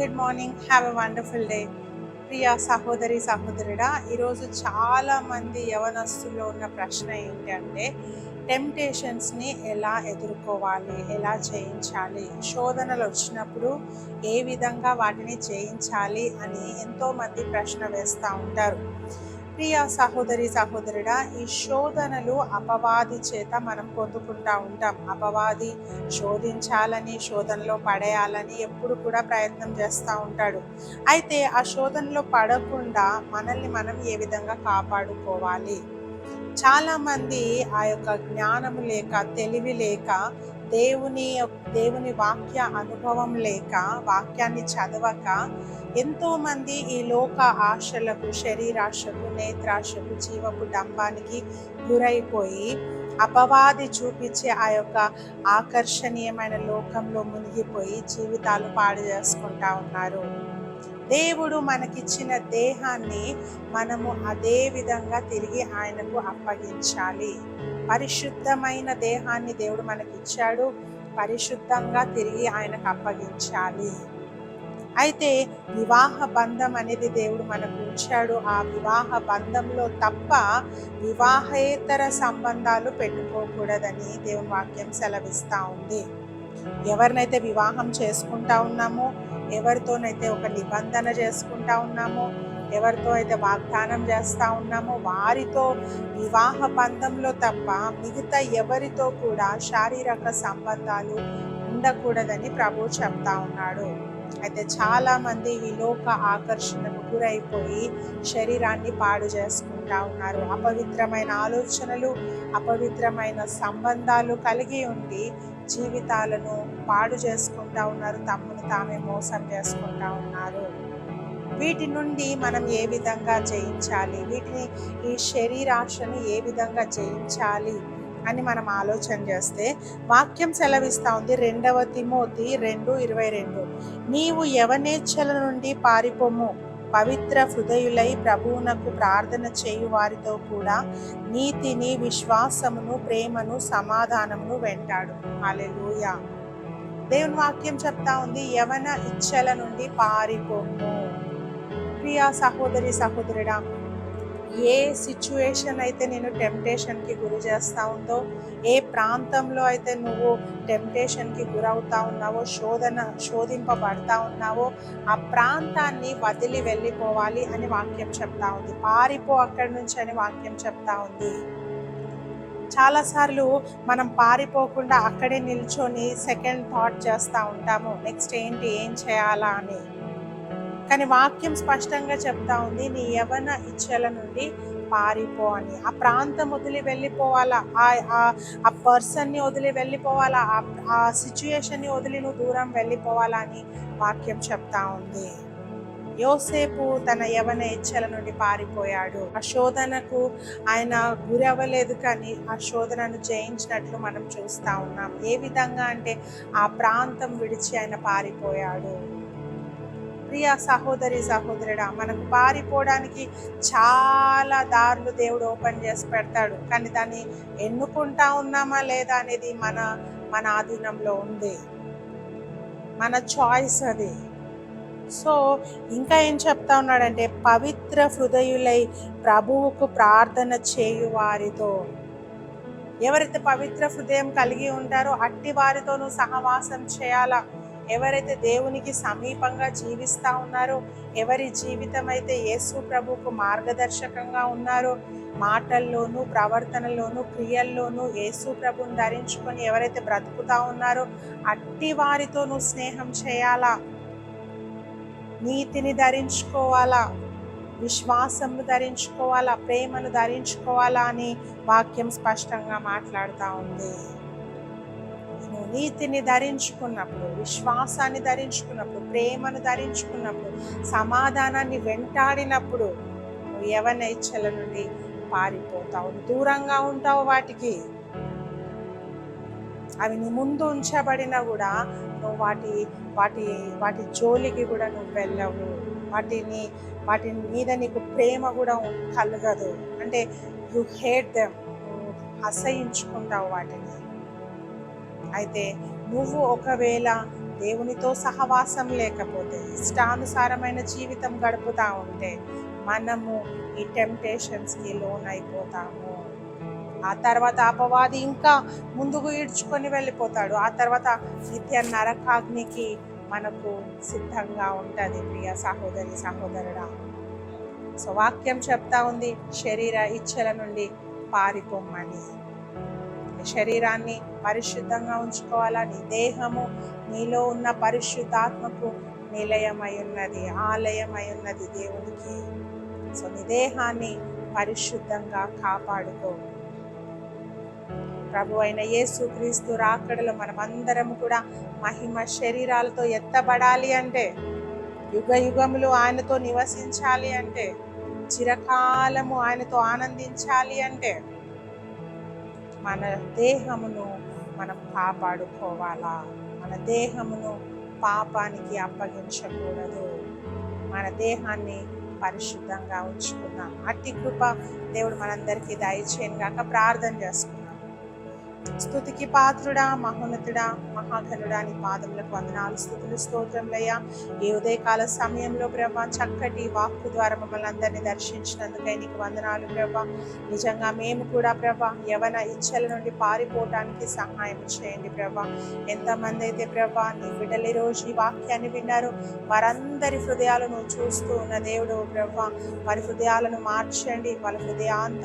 Good morning, have a wonderful day. ప్రియ సహోదరి సహోదరుడా, ఈరోజు చాలామంది యవనస్తుల్లో ఉన్న ప్రశ్న ఏంటంటే టెంప్టేషన్స్ని ఎలా ఎదుర్కోవాలి, ఎలా జయించాలి, శోధనలు వచ్చినప్పుడు ఏ విధంగా వాటిని జయించాలి అని ఎంతోమంది ప్రశ్న వేస్తూ ఉంటారు. ప్రియ సహోదరి సహోదరుడా, ఈ శోధనలు అపవాది చేత మనం పొందుకుంటూ ఉంటాం. అపవాది శోధించాలని, శోధనలో పడేయాలని ఎప్పుడు కూడా ప్రయత్నం చేస్తూ ఉంటాడు. అయితే ఆ శోధనలో పడకుండా మనల్ని మనం ఏ విధంగా కాపాడుకోవాలి? చాలామంది ఆ యొక్క జ్ఞానము లేక, తెలివి లేక, దేవుని వాక్య అనుభవం లేక, వాక్యాన్ని చదవక ఎంతోమంది ఈ లోక ఆశలకు, శరీరాశకు, నేత్రాశకు, జీవపు డంబానికి గురైపోయి అపవాది చూపించే ఆ యొక్క ఆకర్షణీయమైన లోకంలో మునిగిపోయి జీవితాలు పాడు చేసుకుంటా ఉన్నారు. దేవుడు మనకిచ్చిన దేహాన్ని మనము అదే విధంగా తిరిగి ఆయనకు అప్పగించాలి. పరిశుద్ధమైన దేహాన్ని దేవుడు మనకిచ్చాడు, పరిశుద్ధంగా తిరిగి ఆయనకు అప్పగించాలి. అయితే వివాహ బంధం అనేది దేవుడు మనకు ఉంచాడు. ఆ వివాహ బంధంలో తప్ప వివాహేతర సంబంధాలు పెట్టుకోకూడదని దేవుని వాక్యం సెలవిస్తూ ఉంది. ఎవరినైతే వివాహం చేసుకుంటా ఉన్నామో, ఎవరితోనైతే ఒక నిబంధన చేసుకుంటా ఉన్నామో, ఎవరితో అయితే వాగ్దానం చేస్తూ ఉన్నామో వారితో వివాహ బంధంలో తప్ప మిగతా ఎవరితో కూడా శారీరక సంబంధాలు ఉండకూడదని ప్రభు చెప్తా ఉన్నాడు. అయితే చాలామంది ఈ లోక ఆకర్షణకు గురైపోయి శరీరాన్ని పాడు చేసుకుంటా ఉన్నారు. అపవిత్రమైన ఆలోచనలు, అపవిత్రమైన సంబంధాలు కలిగి ఉండి జీవితాలను పాడు చేసుకుంటా ఉన్నారు, తమను తామే మోసం చేసుకుంటా ఉన్నారు. వీటి నుండి మనం ఏ విధంగా జయించాలి, ఈ శరీరాశను ఏ విధంగా జయించాలి అని మనం ఆలోచన చేస్తే వాక్యం సెలవిస్తూ ఉంది. 2 తిమోతి 2:22, నీవు యవనేచ్ఛల నుండి పారిపోము, పవిత్ర హృదయులై ప్రభువునకు ప్రార్థన చేయు వారితో కూడా నీతిని, విశ్వాసమును, ప్రేమను, సమాధానమును వెంటాడు. హల్లెలూయా. దేవుని వాక్యం చెప్తా ఉంది, యవన ఇచ్ఛల నుండి పారిపోము. ప్రియ సహోదరి సహోదరుడా, ఏ సిచ్యువేషన్ అయితే నేను టెంప్టేషన్కి గురి చేస్తూ ఉందో, ఏ ప్రాంతంలో అయితే నువ్వు టెంప్టేషన్కి గురవుతా ఉన్నావో, శోధింపబడతా ఉన్నావో, ఆ ప్రాంతాన్ని వదిలి వెళ్ళిపోవాలి అని వాక్యం చెప్తా ఉంది. పారిపో అక్కడి నుంచి అని వాక్యం చెప్తా ఉంది. చాలాసార్లు మనం పారిపోకుండా అక్కడే నిల్చొని సెకండ్ థాట్ చేస్తూ ఉంటాము, నెక్స్ట్ ఏం చేయాలా అని. కానీ వాక్యం స్పష్టంగా చెప్తా ఉంది, నీ యవన ఇచ్ఛల నుండి పారిపో అని. ఆ ప్రాంతం వదిలి వెళ్ళిపోవాలా, ఆ పర్సన్ని వదిలి వెళ్ళిపోవాలా, ఆ సిచ్యుయేషన్ని వదిలి నువ్వు దూరం వెళ్ళిపోవాలా అని వాక్యం చెప్తా ఉంది. యోసేపు తన యవన ఇచ్ఛల నుండి పారిపోయాడు. ఆ శోధనకు ఆయన గురి అవ్వలేదు, కానీ ఆ శోధనను జయించినట్లు మనం చూస్తూ ఉన్నాం. ఏ విధంగా అంటే ఆ ప్రాంతం విడిచి ఆయన పారిపోయాడు. ప్రియ సహోదరి సహోదరుడా, మనకు పారిపోవడానికి చాలా దారులు దేవుడు ఓపెన్ చేసి పెడతాడు, కానీ దాన్ని ఎన్నుకుంటా ఉన్నామా లేదా అనేది మన ఆధీనంలో ఉంది, మన చాయిస్ అది. సో ఇంకా ఏం చెప్తా ఉన్నాడంటే, పవిత్ర హృదయులై ప్రభువుకు ప్రార్థన చేయు వారితో. ఎవరైతే పవిత్ర హృదయం కలిగి ఉంటారో అట్టి వారితో నువ్వు సహవాసం చేయాలా. ఎవరైతే దేవునికి సమీపంగా జీవిస్తూ ఉన్నారో, ఎవరి జీవితం అయితే యేసు ప్రభువుకు మార్గదర్శకంగా ఉన్నారో, మాటల్లోనూ, ప్రవర్తనలోనూ, క్రియల్లోనూ యేసు ప్రభుని ధరించుకొని ఎవరైతే బ్రతుకుతా ఉన్నారో అట్టి వారితో నువ్వు స్నేహం చేయాలా. నీతిని ధరించుకోవాలా, విశ్వాసమును ధరించుకోవాలా, ప్రేమను ధరించుకోవాలా అని వాక్యం స్పష్టంగా మాట్లాడుతూ ఉంది. నువ్వు నీతిని ధరించుకున్నప్పుడు, విశ్వాసాన్ని ధరించుకున్నప్పుడు, ప్రేమను ధరించుకున్నప్పుడు, సమాధానాన్ని వెంటాడినప్పుడు నువ్వు యవన ఇచ్ఛల నుండి పారిపోతావు, దూరంగా ఉంటావు వాటికి. అవి నీ ముందు ఉంచబడినా కూడా నువ్వు వాటి జోలికి కూడా నువ్వు వెళ్ళవు. వాటి మీద నీకు ప్రేమ కూడా కలగదు. అంటే యు హేట్ దెమ్, అసహించుకుంటావు వాటిని. అయితే నువ్వు ఒకవేళ దేవునితో సహవాసం లేకపోతే, ఇష్టానుసారమైన జీవితం గడుపుతూ ఉంటే మనము ఈ టెంప్టేషన్స్కి లోనైపోతాము. ఆ తర్వాత అపవాది ఇంకా ముందుకు ఈడ్చుకొని వెళ్ళిపోతాడు. ఆ తర్వాత నిత్య నరకాగ్నికి మనకు సిద్ధంగా ఉంటుంది. ప్రియ సహోదరి సహోదరుడా, సో వాక్యం చెప్తా ఉంది, శరీర ఇచ్చల నుండి పారిపోమ్మని. శరీరాన్ని పరిశుద్ధంగా ఉంచుకోవాలా. నీ దేహము నీలో ఉన్న పరిశుద్ధాత్మకు నిలయమై ఉన్నది, ఆలయమై ఉన్నది దేవునికి. సో నీ దేహాన్ని పరిశుద్ధంగా కాపాడుకో. ప్రభు అయిన యేసు క్రీస్తు రాకడలో మనమందరము కూడా మహిమ శరీరాలతో ఎత్తబడాలి అంటే, యుగ యుగములు ఆయనతో నివసించాలి అంటే, చిరకాలము ఆయనతో ఆనందించాలి అంటే మన దేహమును మనం కాపాడుకోవాలా. మన దేహమును పాపానికి అప్పగించకూడదు. మన దేహాన్ని పరిశుద్ధంగా ఉంచుకుందాం. అట్టి కృప దేవుడు మనందరికీ దయచేయను గాక. ప్రార్థన చేసుకుందాం. స్తుతికి పాత్రుడా, మహోన్నతుడా, మహాఘనుడా, నీ పాదములకు వందనాలు, స్తుతులు, స్తోత్రములయ్యా. ఈ ఉదయకాల సమయంలో ప్రభా చక్కటి వాక్కు ద్వారా మమ్మల్ని అందరినీ దర్శించినందుకై నీకు వందనాలు ప్రభా. నిజంగా మేము కూడా ప్రభా యవన ఇచ్చల నుండి పారిపోవటానికి సహాయం చేయండి ప్రభా. ఎంతమంది అయితే ప్రభా నీ బిడ్డలు ఈ రోజు ఈ వాక్యాన్ని విన్నారు, వారందరి హృదయాలను చూస్తూ ఉన్న దేవుడు ప్రభా, వారి హృదయాలను మార్చండి. వాళ్ళ హృదయాంత